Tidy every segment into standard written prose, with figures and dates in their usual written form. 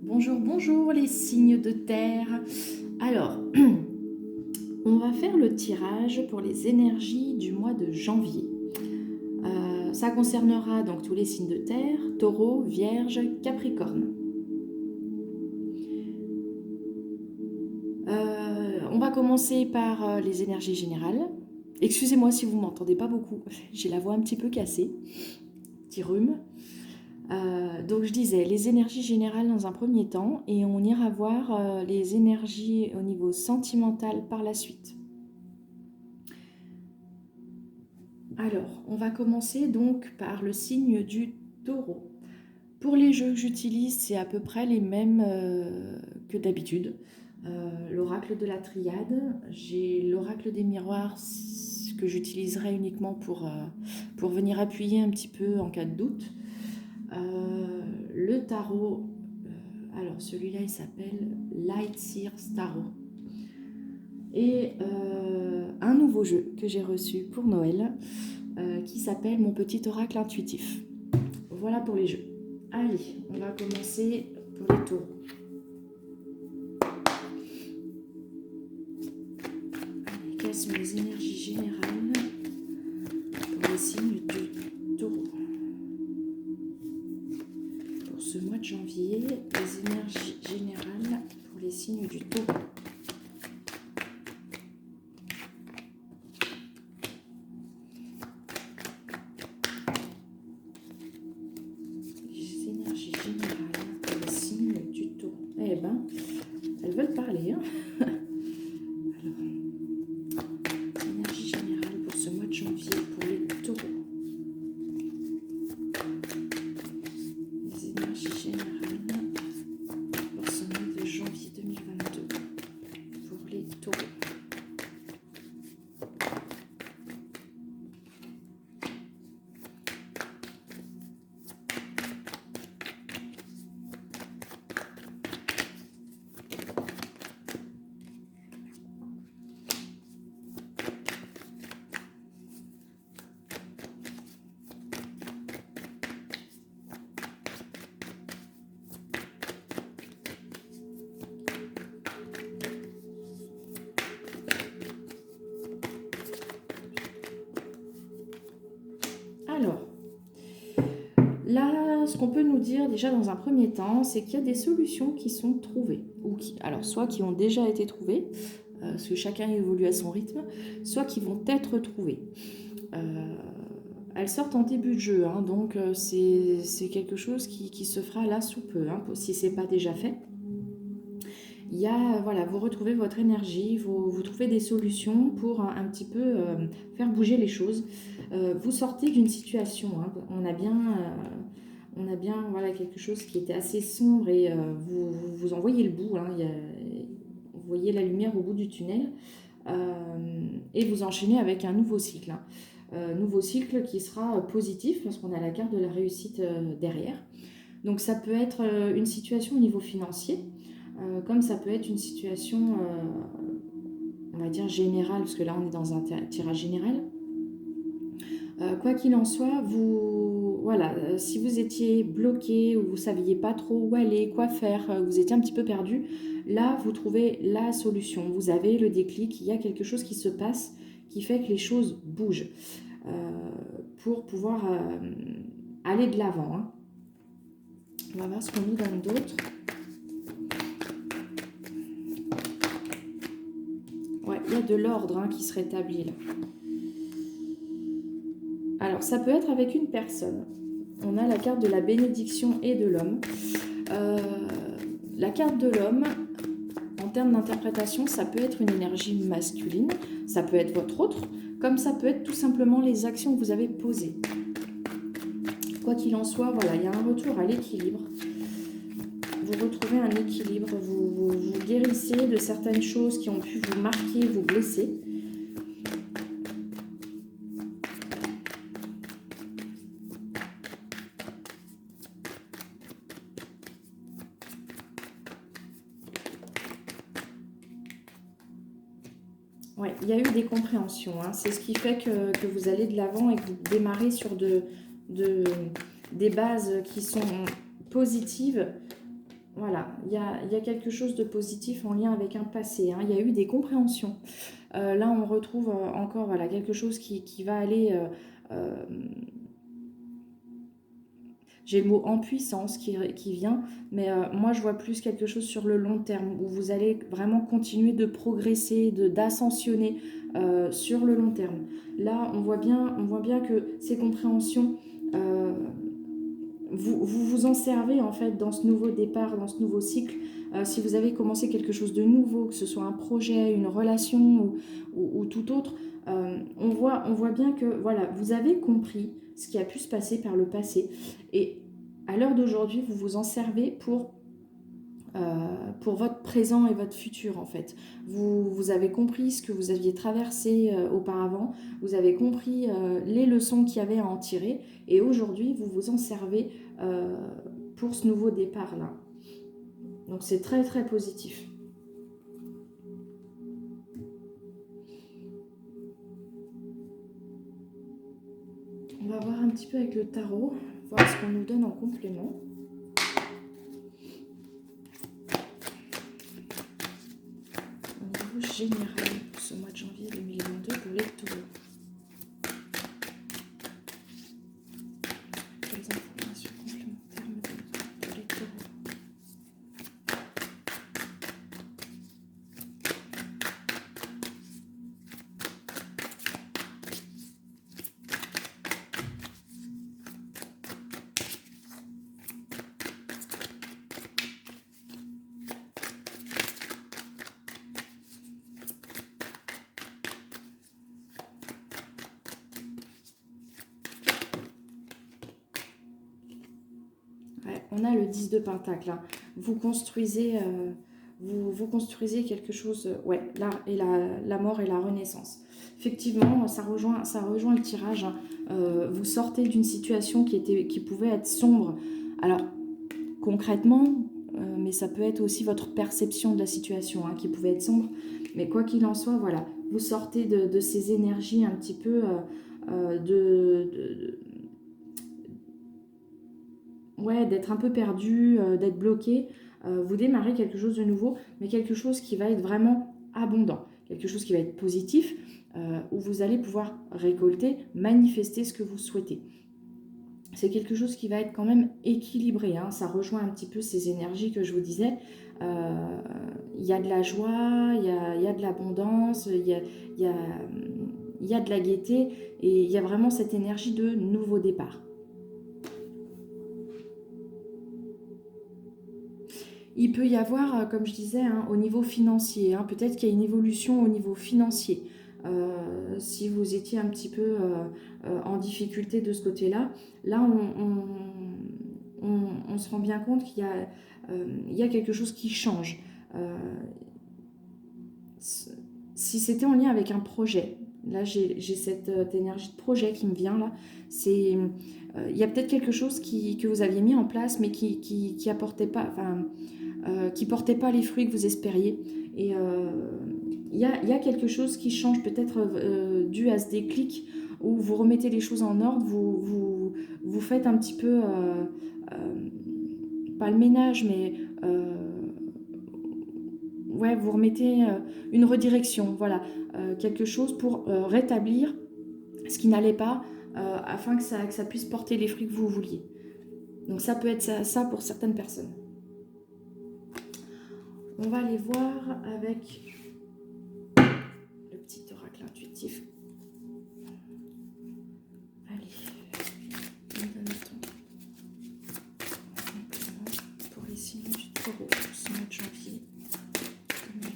Bonjour, bonjour les signes de terre. Alors, on va faire le tirage pour les énergies du mois de janvier. Ça concernera donc tous les signes de terre, taureau, vierge, capricorne. On va commencer par les énergies générales. Excusez-moi si vous ne m'entendez pas beaucoup, j'ai la voix un petit peu cassée, petit rhume. Donc je disais les énergies générales dans un premier temps et on ira voir les énergies au niveau sentimental par la suite. Alors, on va commencer donc par le signe du taureau. Pour les jeux que j'utilise, c'est à peu près les mêmes que d'habitude. L'oracle de la triade, j'ai l'oracle des miroirs que j'utiliserai uniquement pour venir appuyer un petit peu en cas de doute. Le tarot, alors celui-là il s'appelle Light Sears Tarot. Et un nouveau jeu que j'ai reçu pour Noël qui s'appelle Mon petit oracle intuitif. Voilà pour les jeux. Allez, on va commencer pour les taureaux. Quelles sont les énergies générales pour les signes du taureau? Pour ce mois de janvier, les énergies générales pour les signes du taureau. Les énergies générales pour les signes du taureau. Eh ben, elles veulent parler, hein. Janvier pour les taureaux. Les énergies générales pour ce mois de janvier 2022 pour les taureaux. Alors, là, ce qu'on peut nous dire déjà dans un premier temps, c'est qu'il y a des solutions qui sont trouvées, alors soit qui ont déjà été trouvées, parce que chacun évolue à son rythme, soit qui vont être trouvées. Elles sortent en début de jeu, hein, donc c'est quelque chose qui se fera là sous peu, hein, si ce n'est pas déjà fait. Il y a, voilà, vous retrouvez votre énergie, vous trouvez des solutions pour un petit peu faire bouger les choses. Vous sortez d'une situation, hein, on a bien voilà, quelque chose qui était assez sombre et vous en voyez le bout, hein, vous voyez la lumière au bout du tunnel et vous enchaînez avec un nouveau cycle. Hein. Nouveau cycle qui sera positif parce qu'on a la carte de la réussite derrière. Donc ça peut être une situation au niveau financier, comme ça peut être une situation, on va dire générale, parce que là on est dans un tirage général. Quoi qu'il en soit, voilà, si vous étiez bloqué ou vous ne saviez pas trop où aller, quoi faire, vous étiez un petit peu perdu, là vous trouvez la solution. Vous avez le déclic, il y a quelque chose qui se passe qui fait que les choses bougent pour pouvoir aller de l'avant. Hein. On va voir ce qu'on nous donne d'autre. Ouais, il y a de l'ordre hein, qui se rétablit là. Alors, ça peut être avec une personne. On a la carte de la bénédiction et de l'homme. La carte de l'homme, en termes d'interprétation, ça peut être une énergie masculine, ça peut être votre autre, comme ça peut être tout simplement les actions que vous avez posées. Quoi qu'il en soit, voilà, il y a un retour à l'équilibre. Vous retrouvez un équilibre, vous guérissez de certaines choses qui ont pu vous marquer, vous blesser. Ouais, il y a eu des compréhensions. Hein. C'est ce qui fait que vous allez de l'avant et que vous démarrez sur des bases qui sont positives. Voilà, il y a quelque chose de positif en lien avec un passé, hein. Il y a eu des compréhensions. Là, on retrouve encore voilà, quelque chose qui va aller... euh, j'ai le mot en puissance qui vient, mais moi je vois plus quelque chose sur le long terme, où vous allez vraiment continuer de progresser, d'ascensionner sur le long terme. Là, on voit bien que ces compréhensions... euh, vous en servez en fait dans ce nouveau départ, dans ce nouveau cycle. Si vous avez commencé quelque chose de nouveau, que ce soit un projet, une relation ou tout autre, on voit bien que voilà, vous avez compris ce qui a pu se passer par le passé. Et à l'heure d'aujourd'hui, vous vous en servez pour votre présent et votre futur en fait. Vous avez compris ce que vous aviez traversé auparavant, vous avez compris les leçons qu'il y avait à en tirer et aujourd'hui vous vous en servez euh, pour ce nouveau départ là. Donc c'est très très positif. On va voir un petit peu avec le tarot, voir ce qu'on nous donne en complément. Au niveau général pour ce mois de janvier 2022 pour les taureaux. Quelles informations complémentaires me donnent pour les taureaux? Ouais, on a le 10 de Pentacle. Hein. Vous construisez, vous construisez quelque chose, ouais, là, et la mort et la renaissance. Effectivement, ça rejoint le tirage. Hein. Vous sortez d'une situation qui pouvait être sombre. Alors, concrètement, mais ça peut être aussi votre perception de la situation hein, qui pouvait être sombre. Mais quoi qu'il en soit, voilà, vous sortez de ces énergies un petit peu ouais, d'être un peu perdu, d'être bloqué. Vous démarrez quelque chose de nouveau, mais quelque chose qui va être vraiment abondant, quelque chose qui va être positif, où vous allez pouvoir récolter, manifester ce que vous souhaitez. C'est quelque chose qui va être quand même équilibré, hein. Ça rejoint un petit peu ces énergies que je vous disais. Il y a de la joie, il y a de l'abondance, il y a de la gaieté, et il y a vraiment cette énergie de nouveau départ. Il peut y avoir, comme je disais, hein, au niveau financier, hein, peut-être qu'il y a une évolution au niveau financier. Si vous étiez un petit peu en difficulté de ce côté-là, là, on se rend bien compte il y a quelque chose qui change. Si c'était en lien avec un projet, là j'ai cette énergie de projet qui me vient là, il y a peut-être quelque chose que vous aviez mis en place mais qui apportait pas, enfin, qui portait pas les fruits que vous espériez. Et il y a quelque chose qui change peut-être dû à ce déclic où vous remettez les choses en ordre, vous faites un petit peu, pas le ménage, mais ouais, vous remettez une redirection, voilà, quelque chose pour rétablir ce qui n'allait pas, afin que ça puisse porter les fruits que vous vouliez. Donc ça peut être ça pour certaines personnes. On va aller voir avec le petit oracle intuitif. Allez, on donne pour les signes du taureau pour ce mois de janvier 2022.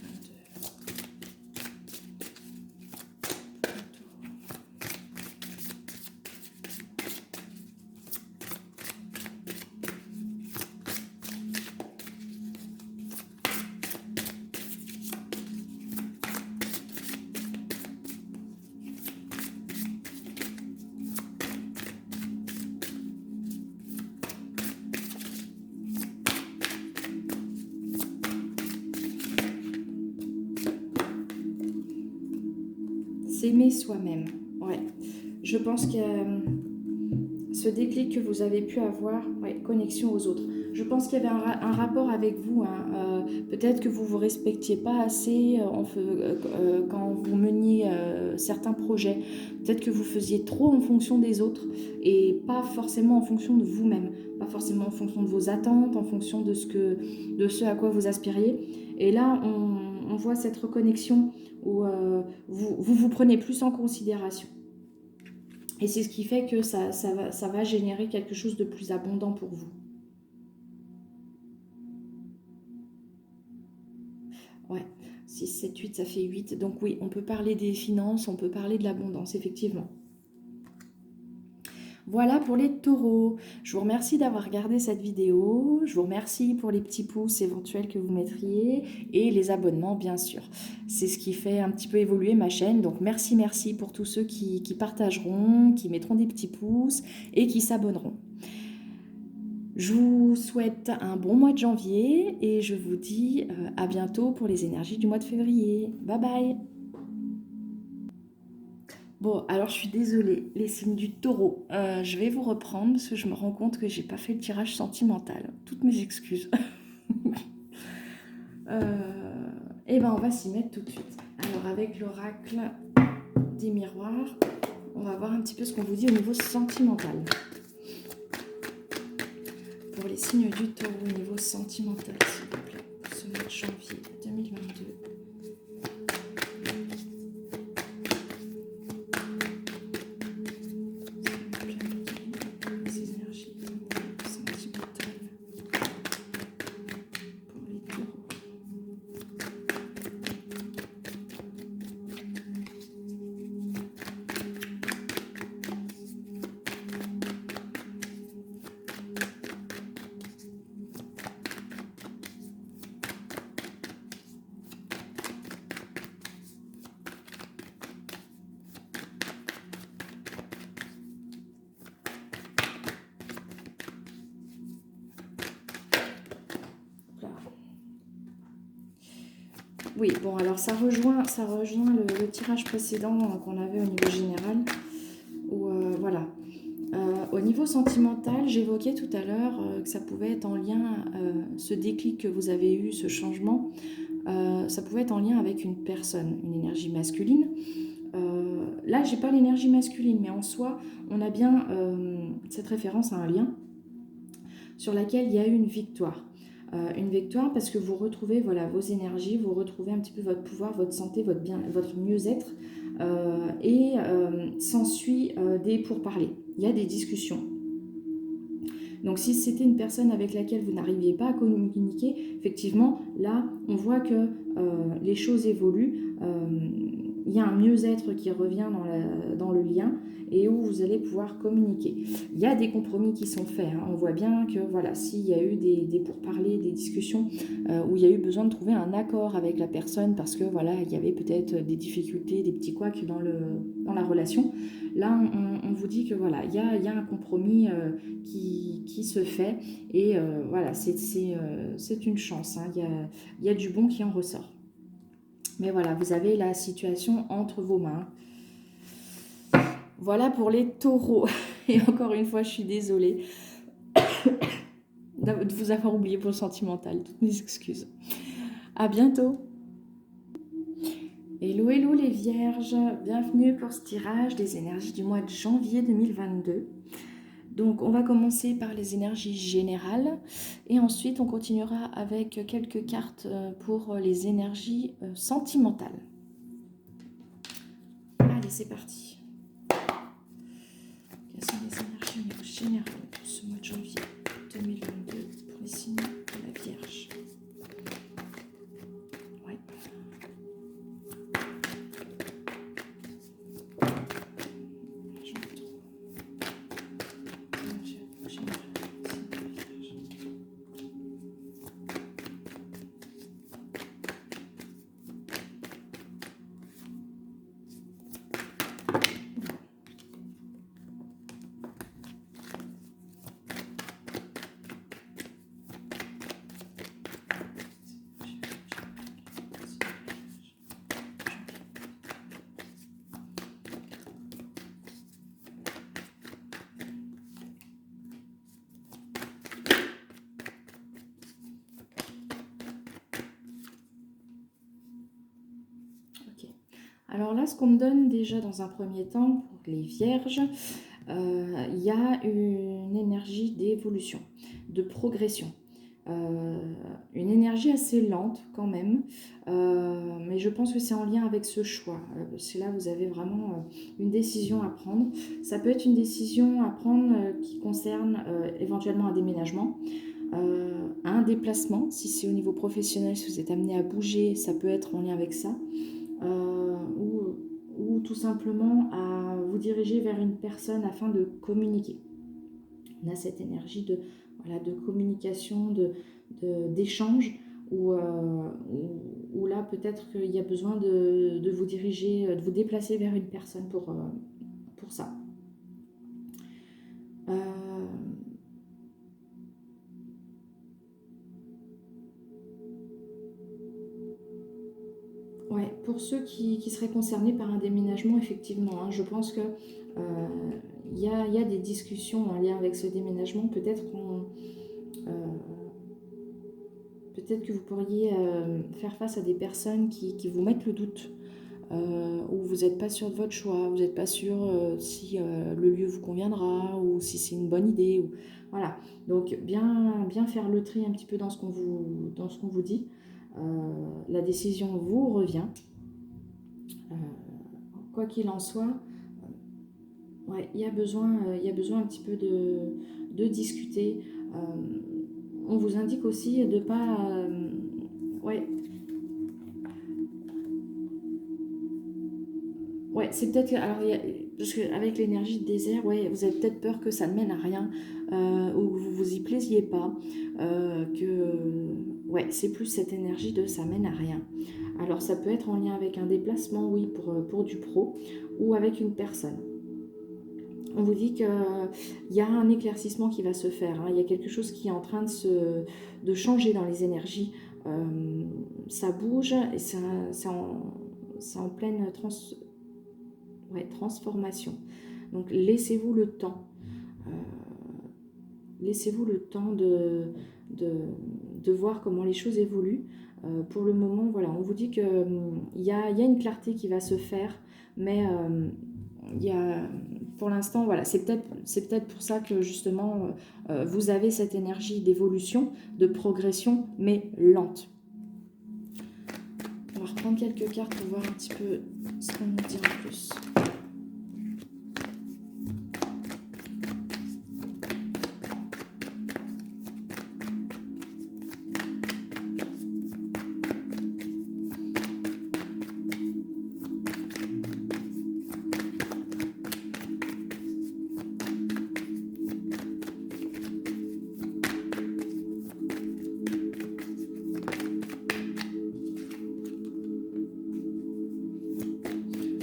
S'aimer soi-même, ouais. Je pense que ce déclic que vous avez pu avoir, ouais, connexion aux autres. Je pense qu'il y avait un rapport avec vous, hein. Peut-être que vous ne vous respectiez pas assez quand vous meniez certains projets. Peut-être que vous faisiez trop en fonction des autres et pas forcément en fonction de vous-même. Pas forcément en fonction de vos attentes, en fonction de ce à quoi vous aspiriez. Et là, on voit cette reconnexion où vous prenez plus en considération. Et c'est ce qui fait que ça va générer quelque chose de plus abondant pour vous. Ouais, 6, 7, 8, ça fait 8. Donc oui, on peut parler des finances, on peut parler de l'abondance, effectivement. Voilà pour les taureaux. Je vous remercie d'avoir regardé cette vidéo. Je vous remercie pour les petits pouces éventuels que vous mettriez et les abonnements, bien sûr. C'est ce qui fait un petit peu évoluer ma chaîne. Donc merci pour tous ceux qui partageront, qui mettront des petits pouces et qui s'abonneront. Je vous souhaite un bon mois de janvier et je vous dis à bientôt pour les énergies du mois de février. Bye bye! Bon, alors je suis désolée, les signes du taureau. Je vais vous reprendre parce que je me rends compte que j'ai pas fait le tirage sentimental. Toutes mes excuses. Et ben on va s'y mettre tout de suite. Alors avec l'oracle des miroirs, on va voir un petit peu ce qu'on vous dit au niveau sentimental. Pour les signes du taureau au niveau sentimental, s'il vous plaît, pour ce mois de janvier 2022. Oui, bon, alors ça rejoint le tirage précédent qu'on avait au niveau général. Où, voilà. Au niveau sentimental, j'évoquais tout à l'heure que ça pouvait être en lien, ce déclic que vous avez eu, ce changement, ça pouvait être en lien avec une personne, une énergie masculine. Là, j'ai pas l'énergie masculine, mais en soi, on a bien cette référence à un lien sur laquelle il y a eu une victoire. Une victoire parce que vous retrouvez voilà, vos énergies, vous retrouvez un petit peu votre pouvoir, votre santé, votre mieux-être, et s'ensuit des pourparlers. Il y a des discussions. Donc si c'était une personne avec laquelle vous n'arriviez pas à communiquer, effectivement, là, on voit que les choses évoluent. Il y a un mieux-être qui revient dans le lien et où vous allez pouvoir communiquer. Il y a des compromis qui sont faits. Hein. On voit bien que voilà, s'il y a eu des pourparlers, des discussions où il y a eu besoin de trouver un accord avec la personne parce que voilà, il y avait peut-être des difficultés, des petits couacs dans la relation. Là, on vous dit que voilà, il y a un compromis qui se fait et voilà, c'est une chance. Hein. Il y a du bon qui en ressort. Mais voilà, vous avez la situation entre vos mains. Voilà pour les taureaux. Et encore une fois, je suis désolée de vous avoir oublié pour le sentimental. Toutes mes excuses. À bientôt. Hello, hello les vierges. Bienvenue pour ce tirage des énergies du mois de janvier 2022. Donc, on va commencer par les énergies générales et ensuite, on continuera avec quelques cartes pour les énergies sentimentales. Allez, c'est parti. Quelles sont les énergies au niveau général pour ce mois de janvier 2022 pour les signes de la Vierge? Ouais. Alors là, ce qu'on me donne déjà dans un premier temps pour les vierges, il y a une énergie d'évolution, de progression. Une énergie assez lente quand même, mais je pense que c'est en lien avec ce choix. C'est là vous avez vraiment une décision à prendre. Ça peut être une décision à prendre qui concerne éventuellement un déménagement, un déplacement, si c'est au niveau professionnel, si vous êtes amené à bouger, ça peut être en lien avec ça, ou tout simplement à vous diriger vers une personne afin de communiquer. On a cette énergie de, voilà, de communication, d'échange, où là peut-être qu'il y a besoin de vous diriger, de vous déplacer vers une personne pour ça. Ouais, pour ceux qui seraient concernés par un déménagement, effectivement, hein, je pense que y a des discussions en lien avec ce déménagement. Peut-être que vous pourriez faire face à des personnes qui vous mettent le doute, où vous n'êtes pas sûr de votre choix, vous n'êtes pas sûr si le lieu vous conviendra ou si c'est une bonne idée. Voilà, donc bien faire le tri un petit peu dans ce qu'on vous dit. La décision vous revient. Quoi qu'il en soit, ouais, il y a besoin un petit peu de discuter. On vous indique aussi de pas... ouais, ouais, c'est peut-être... Alors, parce qu'avec l'énergie de désert, ouais, vous avez peut-être peur que ça ne mène à rien, ou que vous vous y plaisiez pas, ouais, c'est plus cette énergie de ça mène à rien. Alors, ça peut être en lien avec un déplacement, oui, pour du pro, ou avec une personne. On vous dit qu'il y a un éclaircissement qui va se faire, hein. Il y a quelque chose qui est en train de changer dans les énergies. Ça bouge et c'est en pleine transformation. Donc laissez-vous le temps. Laissez-vous le temps de voir comment les choses évoluent. Pour le moment, voilà, on vous dit qu'il y a une clarté qui va se faire, mais pour l'instant, voilà, c'est peut-être pour ça que justement vous avez cette énergie d'évolution, de progression, mais lente. On va reprendre quelques cartes pour voir un petit peu ce qu'on nous dit en plus.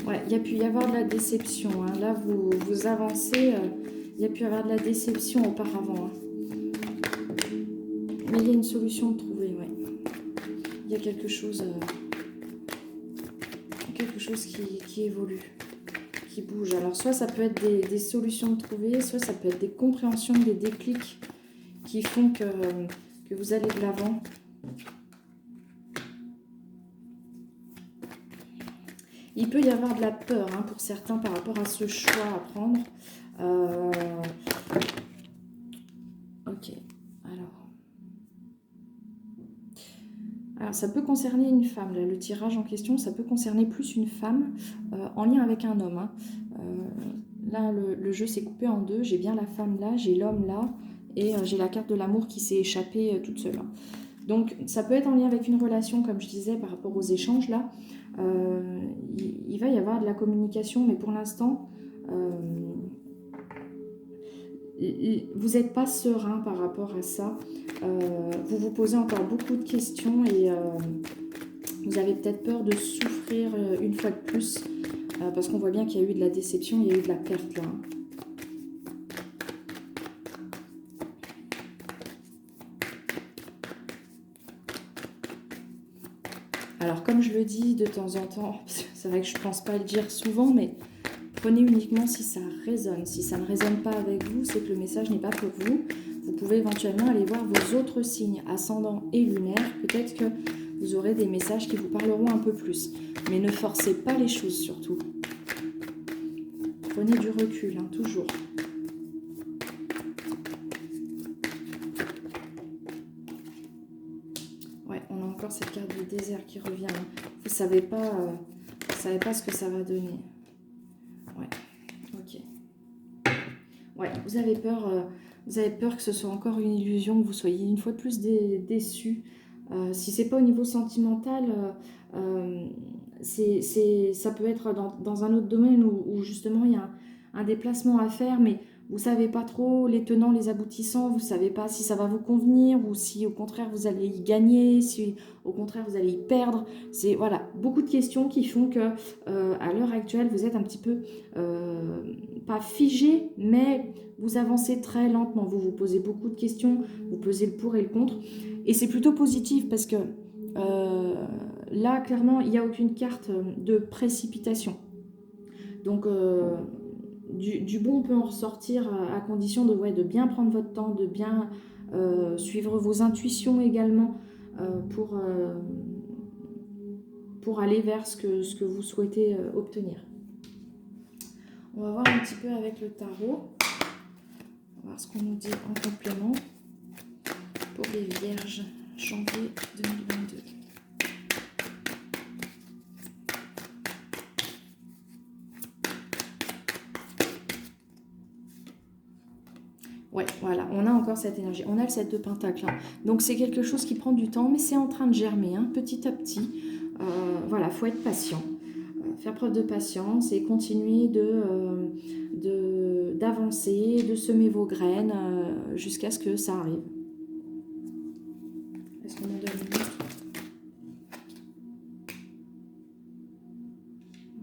Ouais, il y a pu y avoir de la déception, hein. Là, vous avancez, il y a pu y avoir de la déception auparavant, hein. Mais il y a une solution de trouver, ouais. Il y a quelque chose qui évolue, qui bouge. Alors, soit ça peut être des solutions de trouver, soit ça peut être des compréhensions, des déclics qui font que vous allez de l'avant. Il peut y avoir de la peur, hein, pour certains par rapport à ce choix à prendre. Ok, alors ça peut concerner une femme, là, le tirage en question, ça peut concerner plus une femme en lien avec un homme, hein. Là, le jeu s'est coupé en deux, j'ai bien la femme là, j'ai l'homme là, et j'ai la carte de l'amour qui s'est échappée toute seule, hein. Donc ça peut être en lien avec une relation, comme je disais, par rapport aux échanges là. Il va y avoir de la communication, mais pour l'instant, vous n'êtes pas serein par rapport à ça. Vous vous posez encore beaucoup de questions et vous avez peut-être peur de souffrir une fois de plus, parce qu'on voit bien qu'il y a eu de la déception, il y a eu de la perte là. Alors comme je le dis de temps en temps, c'est vrai que je ne pense pas le dire souvent, mais prenez uniquement si ça résonne. Si ça ne résonne pas avec vous, c'est que le message n'est pas pour vous. Vous pouvez éventuellement aller voir vos autres signes, ascendant et lunaire. Peut-être que vous aurez des messages qui vous parleront un peu plus. Mais ne forcez pas les choses surtout. Prenez du recul, hein, toujours. Ouais, on a encore cette carte du désert qui revient. Hein. Vous savez pas ce que ça va donner. Ouais, ok. Ouais, vous avez peur que ce soit encore une illusion, que vous soyez une fois de plus déçu. Si c'est pas au niveau sentimental, ça peut être dans un autre domaine où justement il y a un déplacement à faire, mais vous savez pas trop les tenants, les aboutissants, vous savez pas si ça va vous convenir ou si au contraire vous allez y gagner, si au contraire vous allez y perdre. C'est voilà, beaucoup de questions qui font que à l'heure actuelle vous êtes un petit peu pas figé, mais vous avancez très lentement. Vous vous posez beaucoup de questions, vous pesez le pour et le contre, et c'est plutôt positif parce que là clairement il n'y a aucune carte de précipitation. Donc du bon peut en ressortir à condition de bien prendre votre temps, de bien suivre vos intuitions également pour aller vers ce que vous souhaitez obtenir. On va voir un petit peu avec le tarot. On va voir ce qu'on nous dit en complément pour les Vierges, janvier 2022. Ouais, voilà, on a encore cette énergie. On a le 7 de Pentacle. Hein. Donc, c'est quelque chose qui prend du temps, mais c'est en train de germer, hein, petit à petit. Voilà, il faut être patient. Faire preuve de patience et continuer d'avancer, de semer vos graines jusqu'à ce que ça arrive. Est-ce qu'on en donne une autre?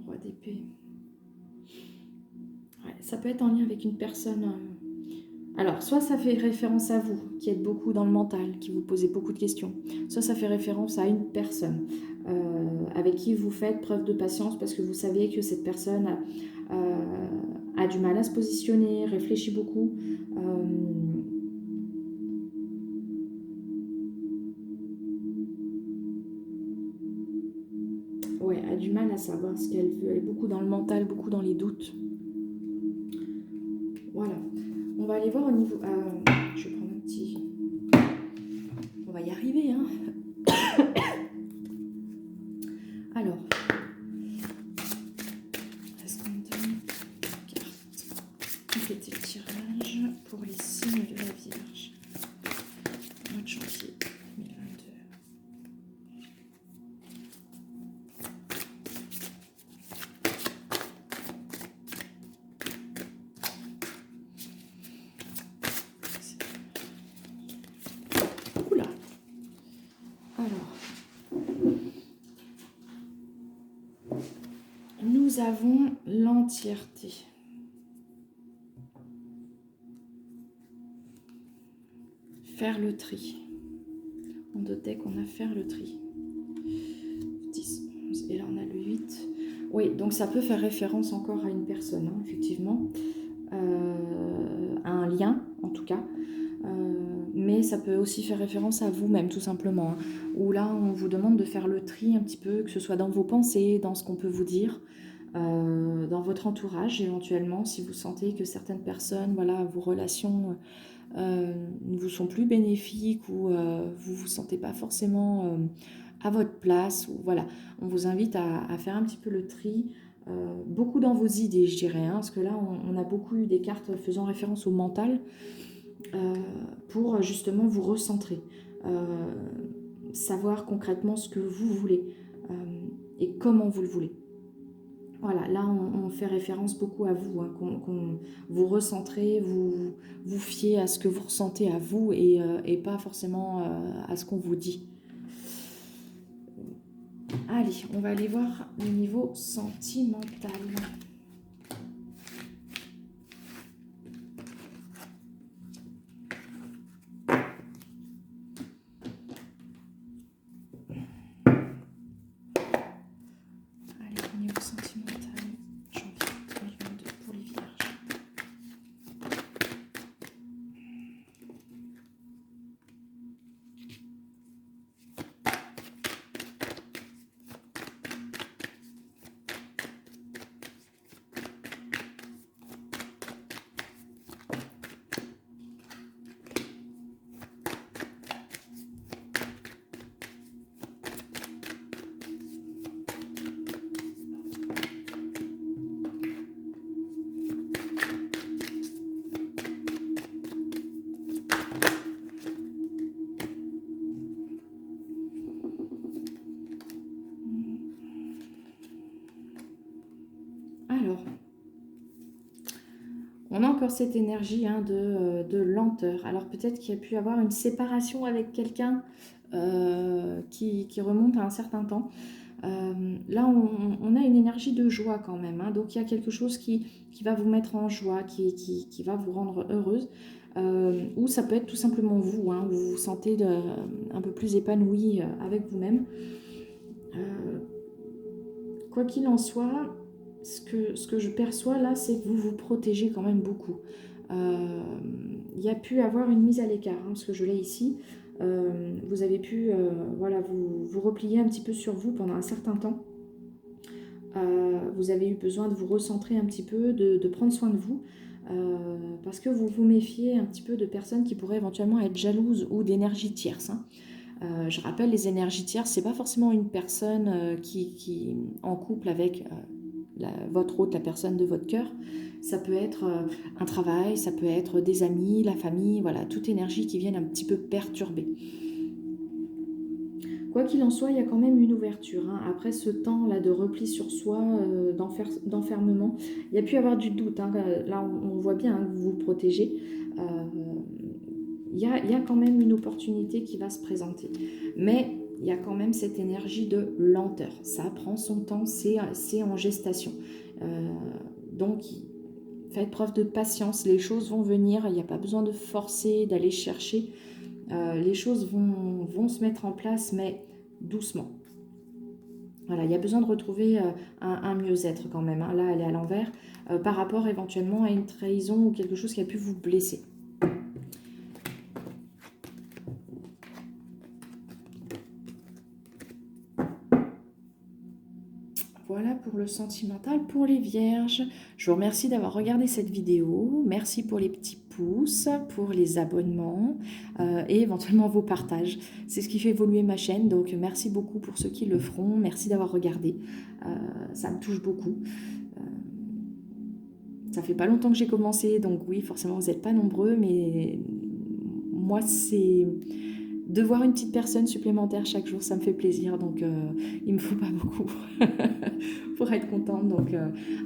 Roi d'épée. Ouais, ça peut être en lien avec une personne... Alors, soit ça fait référence à vous, qui êtes beaucoup dans le mental, qui vous posez beaucoup de questions, soit ça fait référence à une personne avec qui vous faites preuve de patience parce que vous savez que cette personne a du mal à se positionner, réfléchit beaucoup. Ouais, a du mal à savoir ce qu'elle veut. Elle est beaucoup dans le mental, beaucoup dans les doutes. Voilà. On va aller voir au niveau... je vais prendre un petit... On va y arriver, hein. Alors, est-ce qu'on donne une carte? Compléter le tirage pour les signes de la Vierge. Mois de janvier 2022. Oula. Alors, nous avons l'entièreté. Faire le tri. En deux decks, on a faire le tri. 10, 11, et là on a le 8. Oui, donc ça peut faire référence encore à une personne, hein, effectivement. À un lien, en tout cas. Mais ça peut aussi faire référence à vous-même, tout simplement. Hein, où là, on vous demande de faire le tri un petit peu, que ce soit dans vos pensées, dans ce qu'on peut vous dire, dans votre entourage, éventuellement, si vous sentez que certaines personnes, voilà, vos relations... ne vous sont plus bénéfiques ou vous ne vous sentez pas forcément à votre place. Ou, voilà. On vous invite à faire un petit peu le tri, beaucoup dans vos idées, je dirais, hein, parce que là, on a beaucoup eu des cartes faisant référence au mental pour justement vous recentrer, savoir concrètement ce que vous voulez et comment vous le voulez. Voilà, là on fait référence beaucoup à vous, hein, qu'on vous recentrez, vous fiez à ce que vous ressentez à vous et pas forcément à ce qu'on vous dit. Allez, on va aller voir le niveau sentimental. Allez, niveau sentimental, janvier 2022 pour les Vierges. Alors, on a encore cette énergie hein, de lenteur. Alors peut-être qu'il y a pu avoir une séparation avec quelqu'un qui remonte à un certain temps. Là, on a une énergie de joie quand même. Hein. Donc il y a quelque chose qui va vous mettre en joie, qui va vous rendre heureuse. Ou ça peut être tout simplement vous, hein, vous vous sentez un peu plus épanoui avec vous-même. Quoi qu'il en soit, ce que je perçois là, c'est que vous vous protégez quand même beaucoup. Il y a pu avoir une mise à l'écart, hein, parce que je l'ai ici. Vous avez pu voilà, vous replier un petit peu sur vous pendant un certain temps. Vous avez eu besoin de vous recentrer un petit peu, de prendre soin de vous, parce que vous vous méfiez un petit peu de personnes qui pourraient éventuellement être jalouses ou d'énergie tierce. Hein. Je rappelle, les énergies tierces, c'est pas forcément une personne qui en couple avec votre hôte, la personne de votre cœur. Ça peut être un travail, ça peut être des amis, la famille, voilà, toute énergie qui vienne un petit peu perturber. Quoi qu'il en soit, il y a quand même une ouverture. Hein. Après ce temps-là de repli sur soi, d'enfermement, il y a pu y avoir du doute. Hein. Là, on voit bien hein, que vous vous protégez. Il y a quand même une opportunité qui va se présenter. Mais il y a quand même cette énergie de lenteur. Ça prend son temps, c'est en gestation. Donc, faites preuve de patience. Les choses vont venir. Il n'y a pas besoin de forcer, d'aller chercher. Les choses vont se mettre en place, mais doucement. Voilà, il y a besoin de retrouver un mieux-être quand même. Hein. Là, elle est à l'envers par rapport éventuellement à une trahison ou quelque chose qui a pu vous blesser. Voilà pour le sentimental, pour les vierges. Je vous remercie d'avoir regardé cette vidéo. Merci pour les petits pouces, pour les abonnements et éventuellement vos partages. C'est ce qui fait évoluer ma chaîne, donc merci beaucoup pour ceux qui le feront. Merci d'avoir regardé. Ça me touche beaucoup. Ça fait pas longtemps que j'ai commencé, donc oui, forcément vous n'êtes pas nombreux, mais moi c'est... De voir une petite personne supplémentaire chaque jour, ça me fait plaisir, donc il me faut pas beaucoup pour être contente. Donc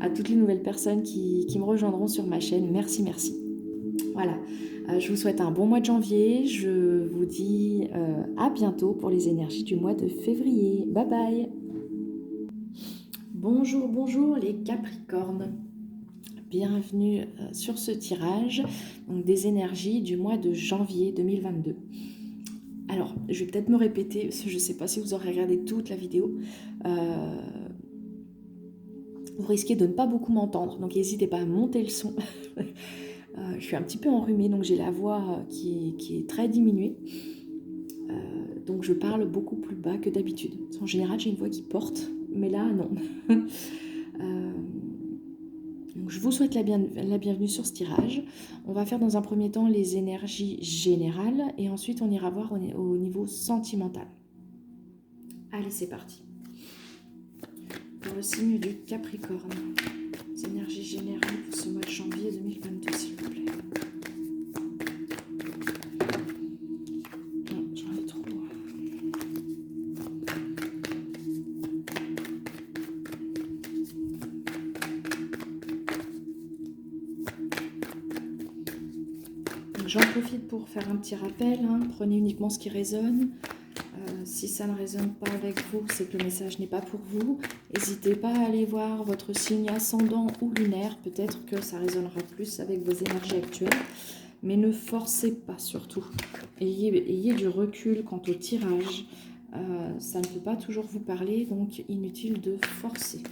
à toutes les nouvelles personnes qui me rejoindront sur ma chaîne, merci, merci. Voilà, je vous souhaite un bon mois de janvier, je vous dis à bientôt pour les énergies du mois de février. Bye bye. Bonjour, bonjour les Capricornes. Bienvenue sur ce tirage donc des énergies du mois de janvier 2022. Alors, je vais peut-être me répéter, parce que je ne sais pas si vous aurez regardé toute la vidéo. Vous risquez de ne pas beaucoup m'entendre, donc n'hésitez pas à monter le son. Je suis un petit peu enrhumée, donc j'ai la voix qui est très diminuée. Donc je parle beaucoup plus bas que d'habitude. En général, j'ai une voix qui porte, mais là, non. Donc je vous souhaite la bienvenue sur ce tirage. On va faire dans un premier temps les énergies générales et ensuite on ira voir au niveau sentimental. Allez, c'est parti. Pour le signe du Capricorne, les énergies générales pour ce mois de janvier 2022, s'il vous plaît. Non, j'en ai trop. J'en profite pour faire un petit rappel, hein. Prenez uniquement ce qui résonne. Si ça ne résonne pas avec vous, c'est que le message n'est pas pour vous. N'hésitez pas à aller voir votre signe ascendant ou lunaire. Peut-être que ça résonnera plus avec vos énergies actuelles. Mais ne forcez pas surtout. Ayez du recul quant au tirage. Ça ne peut pas toujours vous parler, donc inutile de forcer.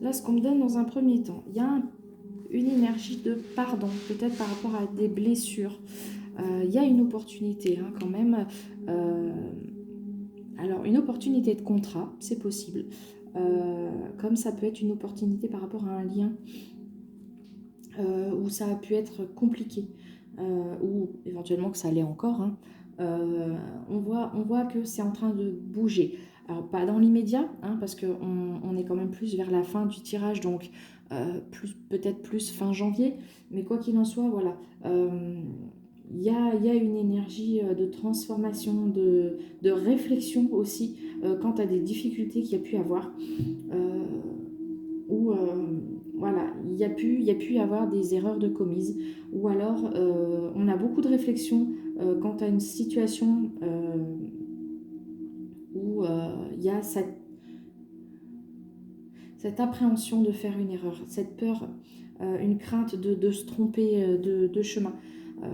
Là, ce qu'on me donne dans un premier temps, il y a une énergie de pardon, peut-être par rapport à des blessures. Il y a une opportunité hein, quand même. Alors, une opportunité de contrat, c'est possible. Comme ça peut être une opportunité par rapport à un lien où ça a pu être compliqué, ou éventuellement que ça l'est encore, hein. On voit que c'est en train de bouger. Alors pas dans l'immédiat, hein, parce qu'on est quand même plus vers la fin du tirage, donc peut-être plus fin janvier, mais quoi qu'il en soit, voilà. Il y a une énergie de transformation, de réflexion aussi, quant à des difficultés qu'il y a pu avoir. Euh, où voilà, il y a pu y avoir des erreurs de commises, ou alors on a beaucoup de réflexions quant à une situation où il y a cette appréhension de faire une erreur, cette peur, une crainte de se tromper de chemin. Euh,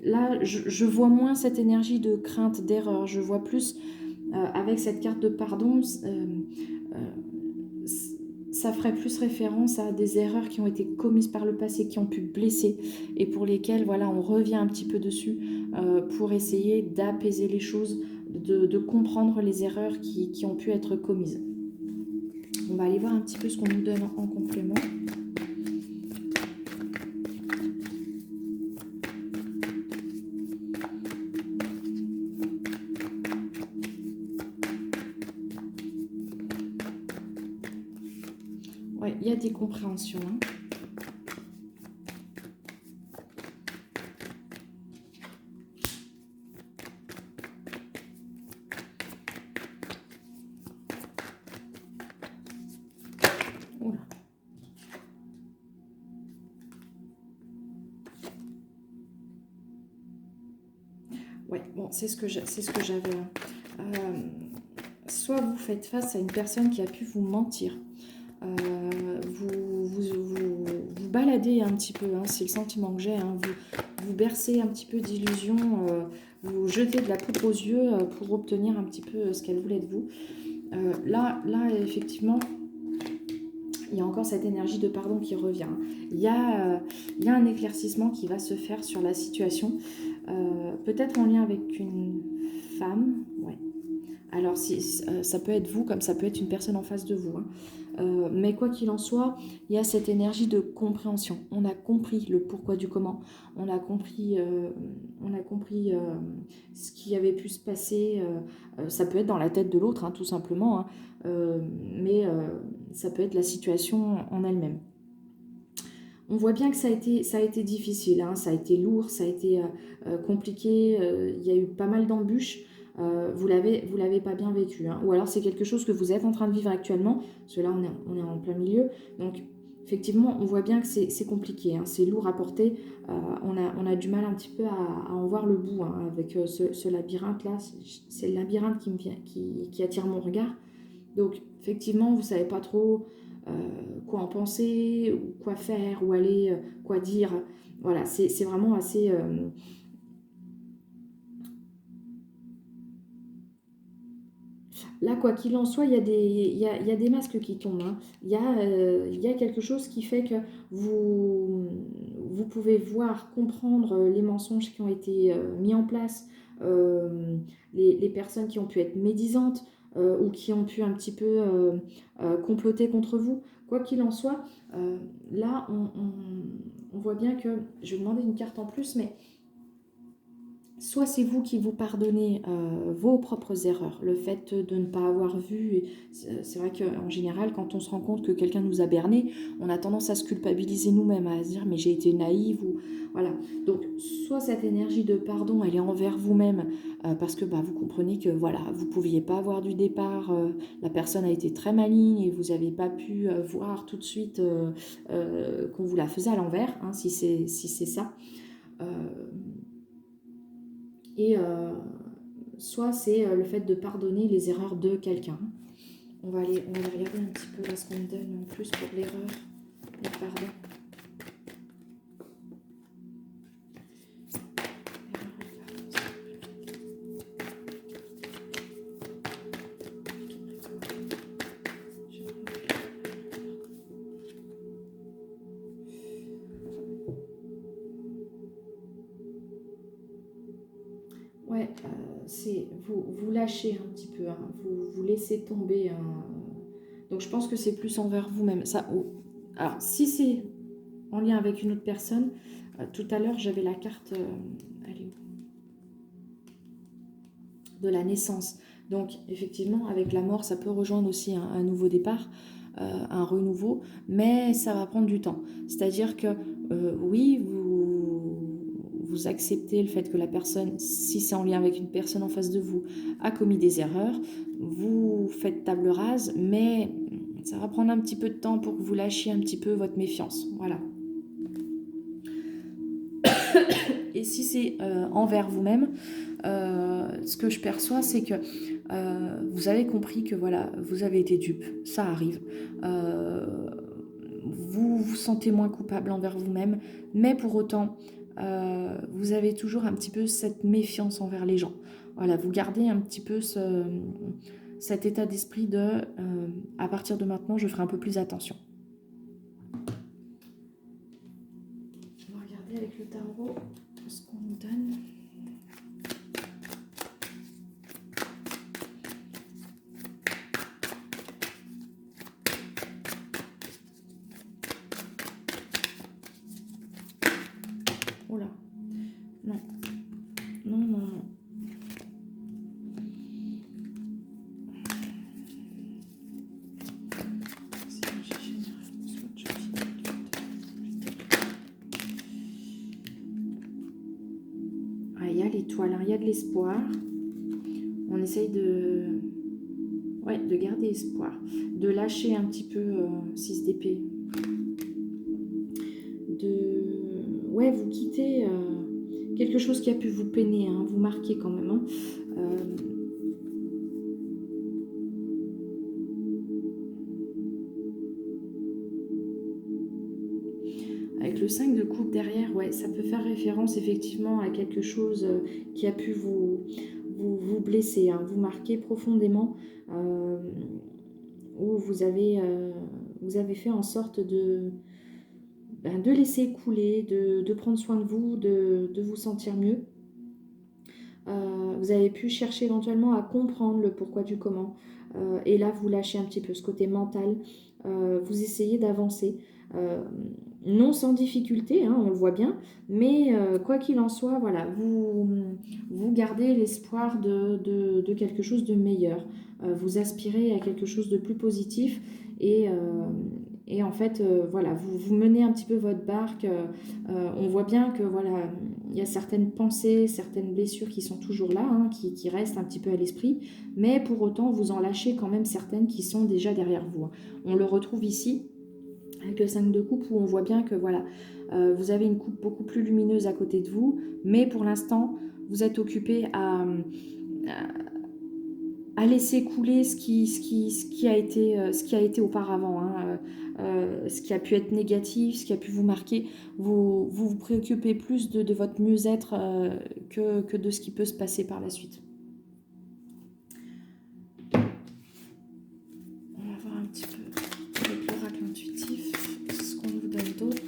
Là, je vois moins cette énergie de crainte d'erreur, je vois plus avec cette carte de pardon, euh, ça ferait plus référence à des erreurs qui ont été commises par le passé, qui ont pu blesser et pour lesquelles voilà, on revient un petit peu dessus pour essayer d'apaiser les choses, de comprendre les erreurs qui ont pu être commises. On va aller voir un petit peu ce qu'on nous donne en complément. Ouais, il y a des compréhensions, hein. Oula. Ouais, bon, c'est ce que j'avais. Soit vous faites face à une personne qui a pu vous mentir. Vous baladez un petit peu, hein, c'est le sentiment que j'ai, hein, vous bercez un petit peu d'illusions, vous jetez de la poudre aux yeux pour obtenir un petit peu ce qu'elle voulait de vous. Là, effectivement, il y a encore cette énergie de pardon qui revient. Il y a un éclaircissement qui va se faire sur la situation, peut-être en lien avec une femme, ouais. Alors, ça peut être vous comme ça peut être une personne en face de vous, hein. Mais quoi qu'il en soit, il y a cette énergie de compréhension. On a compris le pourquoi du comment. On a compris ce qui avait pu se passer. Ça peut être dans la tête de l'autre, hein, tout simplement, hein. Mais ça peut être la situation en elle-même. On voit bien que ça a été difficile, hein, ça a été lourd, ça a été compliqué, il y a eu pas mal d'embûches, vous l'avez pas bien vécu, hein. Ou alors c'est quelque chose que vous êtes en train de vivre actuellement, parce que là on est en plein milieu, donc effectivement on voit bien que c'est compliqué, hein, c'est lourd à porter, on a du mal un petit peu à en voir le bout, hein, avec ce labyrinthe-là, c'est le labyrinthe qui, me vient, qui attire mon regard, donc effectivement vous savez pas trop quoi en penser, ou quoi faire, où aller, quoi dire. Voilà, c'est vraiment assez... Là, quoi qu'il en soit, il y a des masques qui tombent, hein. Il y a quelque chose qui fait que vous pouvez voir, comprendre les mensonges qui ont été mis en place, les personnes qui ont pu être médisantes ou qui ont pu un petit peu comploter contre vous. Quoi qu'il en soit, là, on voit bien que... Je vais demander une carte en plus, mais soit c'est vous qui vous pardonnez vos propres erreurs, le fait de ne pas avoir vu. C'est vrai qu'en général, quand on se rend compte que quelqu'un nous a berné, on a tendance à se culpabiliser nous-mêmes, à se dire mais j'ai été naïve ou voilà. Donc soit cette énergie de pardon, elle est envers vous-même parce que bah, vous comprenez que voilà, vous pouviez pas avoir du départ, la personne a été très maligne et vous n'avez pas pu voir tout de suite qu'on vous la faisait à l'envers, hein, si c'est ça. Euh, et soit c'est le fait de pardonner les erreurs de quelqu'un. On va aller regarder un petit peu là ce qu'on me donne en plus pour l'erreur, le pardon. Ouais, c'est vous lâchez un petit peu, hein, vous laissez tomber, hein. Donc je pense que c'est plus envers vous-même. Ça, oh. Alors si c'est en lien avec une autre personne. Tout à l'heure, j'avais la carte elle est où de la naissance. Donc, effectivement, avec la mort, ça peut rejoindre aussi un nouveau départ, un renouveau, mais ça va prendre du temps. C'est-à-dire que, oui, vous acceptez le fait que la personne, si c'est en lien avec une personne en face de vous, a commis des erreurs, vous faites table rase, mais ça va prendre un petit peu de temps pour que vous lâchiez un petit peu votre méfiance. Voilà. Et si c'est envers vous-même, ce que je perçois, c'est que vous avez compris que voilà, vous avez été dupe, ça arrive. Vous vous sentez moins coupable envers vous-même, mais pour autant, vous avez toujours un petit peu cette méfiance envers les gens. Voilà, vous gardez un petit peu cet état d'esprit de à partir de maintenant, je ferai un peu plus attention. On va regarder avec le tarot ce qu'on nous donne. Oh là, non, non, non, non. Ah, il y a l'étoile, hein, il y a de l'espoir. On essaye de garder espoir, de lâcher un petit peu 6 d'épée. Vous quittez quelque chose qui a pu vous peiner, hein, vous marquer quand même. Hein. Avec le 5 de coupe derrière, ouais, ça peut faire référence effectivement à quelque chose qui a pu vous blesser, hein, vous marquer profondément, où vous avez fait en sorte de laisser couler, de prendre soin de vous, de vous sentir mieux. Vous avez pu chercher éventuellement à comprendre le pourquoi du comment. Et là, vous lâchez un petit peu ce côté mental. Vous essayez d'avancer. Non sans difficulté, hein, on le voit bien. Mais quoi qu'il en soit, voilà, vous gardez l'espoir de quelque chose de meilleur. Vous aspirez à quelque chose de plus positif. Et en fait, voilà, vous menez un petit peu votre barque. On voit bien que voilà, il y a certaines pensées, certaines blessures qui sont toujours là, hein, qui restent un petit peu à l'esprit, mais pour autant, vous en lâchez quand même certaines qui sont déjà derrière vous. On le retrouve ici avec le 5 de coupe où on voit bien que voilà, vous avez une coupe beaucoup plus lumineuse à côté de vous, mais pour l'instant, vous êtes occupé à laisser couler ce qui a été auparavant, hein, ce qui a pu être négatif, ce qui a pu vous marquer. Vous préoccupez plus de votre mieux-être que de ce qui peut se passer par la suite. On va voir un petit peu avec l'oracle intuitif ce qu'on nous donne d'autre.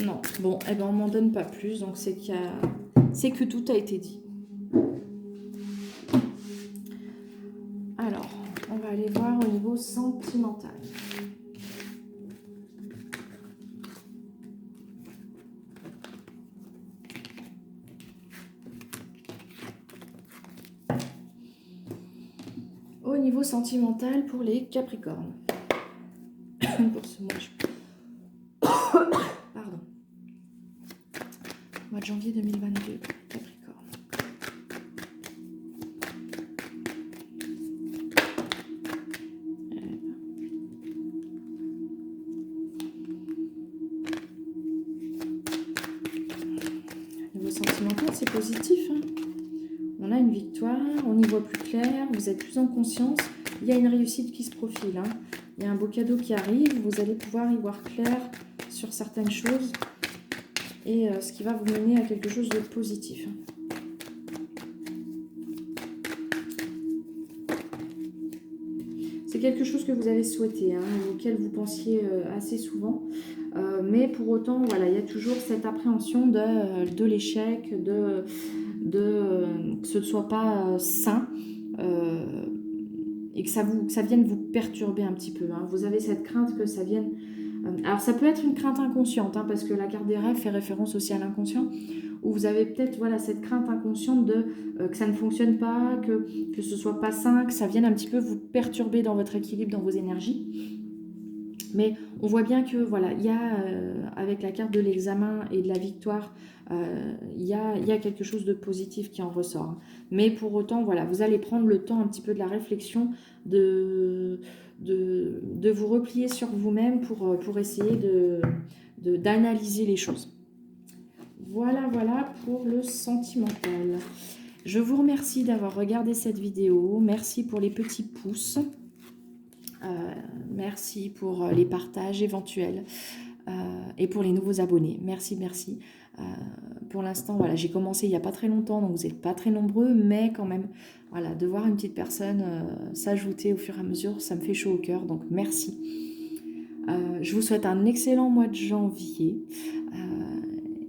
Non, bon, eh ben on m'en donne pas plus, donc c'est que tout a été dit. Alors, on va aller voir au niveau sentimental. Au niveau sentimental pour les Capricornes. Pour ce mois, pardon. Mois de janvier 2022, Capricorne. Au niveau sentimental, c'est positif. Hein. On a une victoire, on y voit plus clair, vous êtes plus en conscience. Il y a une réussite qui se profile. Hein. Il y a un beau cadeau qui arrive, vous allez pouvoir y voir clair sur certaines choses. Et ce qui va vous mener à quelque chose de positif. C'est quelque chose que vous avez souhaité, hein, auquel vous pensiez assez souvent. Mais pour autant, voilà, il y a toujours cette appréhension de l'échec, que ce ne soit pas sain. Et que ça vienne vous perturber un petit peu. Hein. Vous avez cette crainte que ça vienne... alors ça peut être une crainte inconsciente, hein, parce que la carte des rêves fait référence aussi à l'inconscient, où vous avez peut-être voilà, cette crainte inconsciente de que ça ne fonctionne pas, que ce soit pas sain, que ça vienne un petit peu vous perturber dans votre équilibre, dans vos énergies. Mais on voit bien que voilà, il y a avec la carte de l'examen et de la victoire, il y a quelque chose de positif qui en ressort. Mais pour autant, voilà, vous allez prendre le temps un petit peu de la réflexion, de vous replier sur vous-même pour essayer d'analyser les choses. Voilà pour le sentimental. Je vous remercie d'avoir regardé cette vidéo. Merci pour les petits pouces. Merci pour les partages éventuels et pour les nouveaux abonnés. Merci. Pour l'instant, voilà, j'ai commencé il n'y a pas très longtemps, donc vous n'êtes pas très nombreux, mais quand même, voilà, de voir une petite personne s'ajouter au fur et à mesure, ça me fait chaud au cœur, donc merci. Je vous souhaite un excellent mois de janvier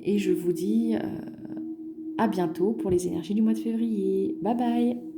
et je vous dis à bientôt pour les énergies du mois de février. Bye bye!